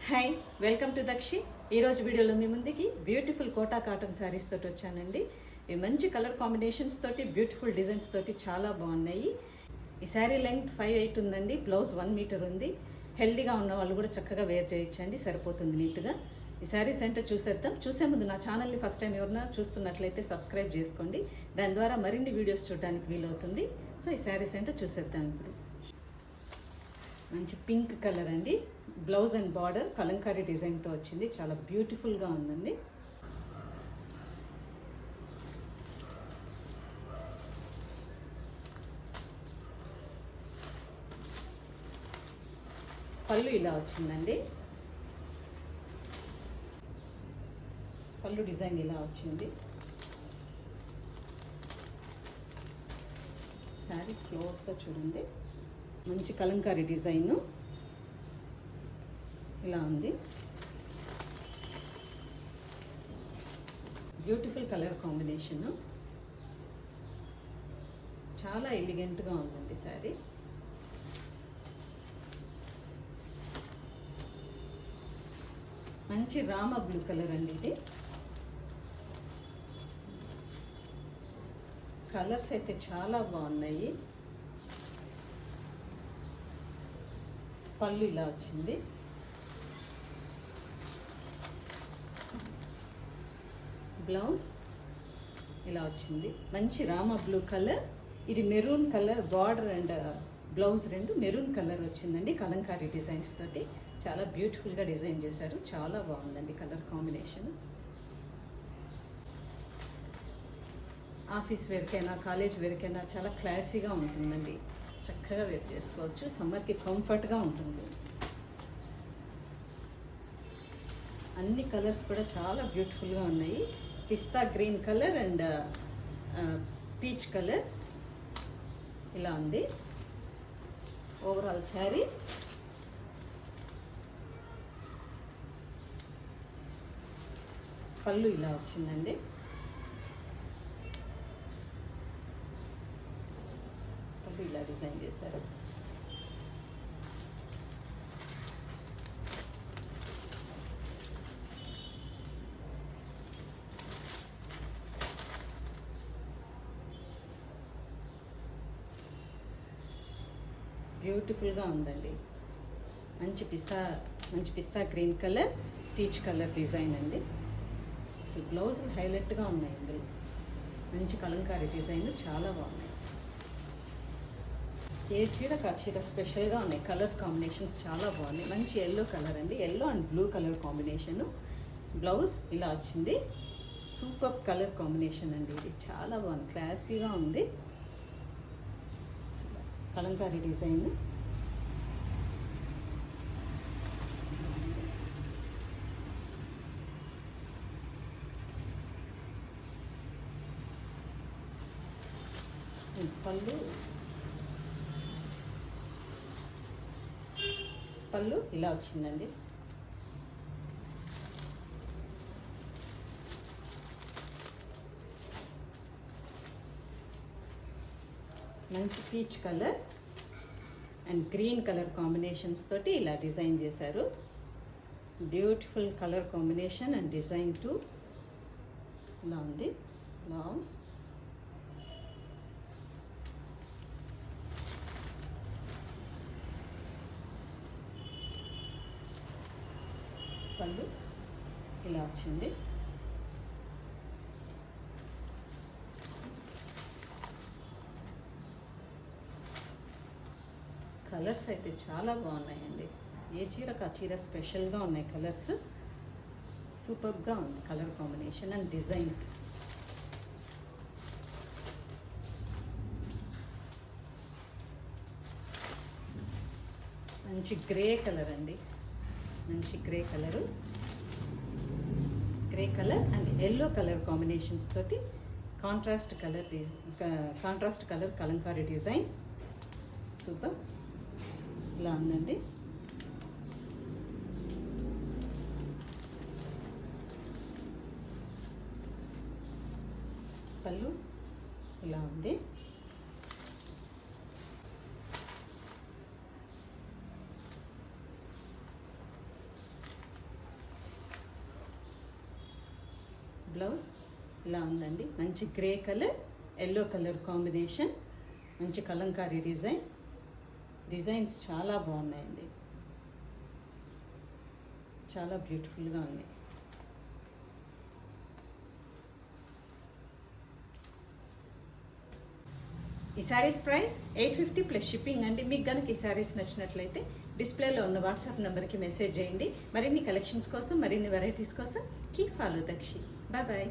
Hi, welcome to దక్షి. ఈరోజు వీడియోలో మీ ముందుకి బ్యూటిఫుల్ కోటా కాటన్ శారీస్ తోటి వచ్చానండి. ఇవి మంచి కలర్ కాంబినేషన్స్ తోటి బ్యూటిఫుల్ డిజైన్స్ తోటి చాలా బాగున్నాయి. ఈ శారీ లెంగ్త్ 5'8" ఉందండి. బ్లౌజ్ 1 మీటర్ ఉంది. హెల్దీగా ఉన్న వాళ్ళు కూడా చక్కగా వేర్ చేయొచ్చండి, సరిపోతుంది నీట్గా. ఈ శారీస్ ఏంటో చూసేద్దాం. చూసే ముందు నా ఛానల్ని ఫస్ట్ టైం ఎవరైనా చూస్తున్నట్లయితే సబ్స్క్రైబ్ చేసుకోండి. దాని ద్వారా మరిన్ని వీడియోస్ చూడడానికి వీలవుతుంది. సో ఈ శారీస్ ఏంటో చూసేద్దాం. ఇప్పుడు మంచి పింక్ కలర్ అండి. బ్లౌజ్ అండ్ బార్డర్ కలంకారీ డిజైన్తో వచ్చింది. చాలా బ్యూటిఫుల్గా ఉందండి. పళ్ళు ఇలా వచ్చిందండి. పళ్ళు డిజైన్ ఇలా వచ్చింది. శారీ క్లోజ్గా చూడండి. మంచి కలంకారీ డిజైన్ ఇలా ఉంది. బ్యూటిఫుల్ కలర్ కాంబినేషన్, చాలా ఎలిగెంట్గా ఉందండి శారీ. మంచి రామ బ్లూ కలర్ అండి ఇది. కలర్స్ అయితే చాలా బాగున్నాయి. పళ్ళు ఇలా వచ్చింది. బ్లౌజ్ ఇలా వచ్చింది. మంచి రామ బ్లూ కలర్. ఇది maroon colour. Border and blouse రెండు మెరూన్ కలర్ వచ్చిందండి. కలంకారీ డిజైన్స్ తోటి చాలా బ్యూటిఫుల్గా డిజైన్ చేశారు. చాలా బాగుందండి కలర్ కాంబినేషన్. ఆఫీస్ వేర్కైనా కాలేజ్ వేర్కైనా చాలా క్లాసీగా ఉంటుందండి. చక్కగా వేర్ చేసుకోవచ్చు. సమ్మర్కి కంఫర్ట్గా ఉంటుంది. అన్ని కలర్స్ కూడా చాలా బ్యూటిఫుల్గా ఉన్నాయి. పిస్తా green colour and peach colour ఇలా ఉంది. ఓవరాల్ శారీ పళ్ళు ఇలా వచ్చిందండి. ఇలా డిజైన్ చేశారు. బ్యూటిఫుల్గా ఉందండి. మంచి పిస్తా green colour, peach colour design అండి. అసలు బ్లౌజులు హైలైట్గా ఉన్నాయి ఇందులో. మంచి కలంకారీ డిజైన్ చాలా బాగున్నాయి. ఏ చీర కా చీర స్పెషల్గా ఉన్నాయి. కలర్ కాంబినేషన్స్ చాలా బాగున్నాయి. మంచి ఎల్లో కలర్ అండి. Yellow and blue colour combination. Blouse ఇలా వచ్చింది. సూపర్ కలర్ కాంబినేషన్ అండి. ఇది చాలా బాగుంది. క్లాసీగా ఉంది. కలంకారీ డిజైన్. పళ్ళు ఇలా వచ్చిందండి. మంచి peach colour and green colour combinations తోటి ఇలా డిజైన్ చేశారు. Beautiful colour combination and design to ఇలా ఉంది. బ్లౌజ్ పళ్ళు ఇలా వచ్చింది. కలర్స్ అయితే చాలా బాగున్నాయండి. ఏ చీరకు ఆ చీర స్పెషల్గా ఉన్నాయి కలర్స్. సూపర్గా ఉంది కలర్ కాంబినేషన్ అండ్ డిజైన్. మంచి గ్రే కలర్ అండి. మంచి grey colour and yellow colour combinations తోటి contrast colour Kalamkari design. Super ఇలా ఉందండి. పళ్ళు ఇలా ఉంది. బ్లౌజ్ ఇలా ఉందండి. మంచి grey colour, yellow colour combination, మంచి కలంకారీ డిజైన్స్ చాలా బాగున్నాయండి, చాలా బ్యూటిఫుల్గా ఉంది. ఈ శారీస్ ప్రైస్ 850 ప్లస్ షిప్పింగ్ అండి. మీకు కనుక ఈ శారీస్ నచ్చినట్లయితే డిస్ప్లేలో ఉన్న వాట్సాప్ నెంబర్కి మెసేజ్ చేయండి. మరిన్ని కలెక్షన్స్ కోసం, మరిన్ని వెరైటీస్ కోసం keep follow Dakshi. Bye bye.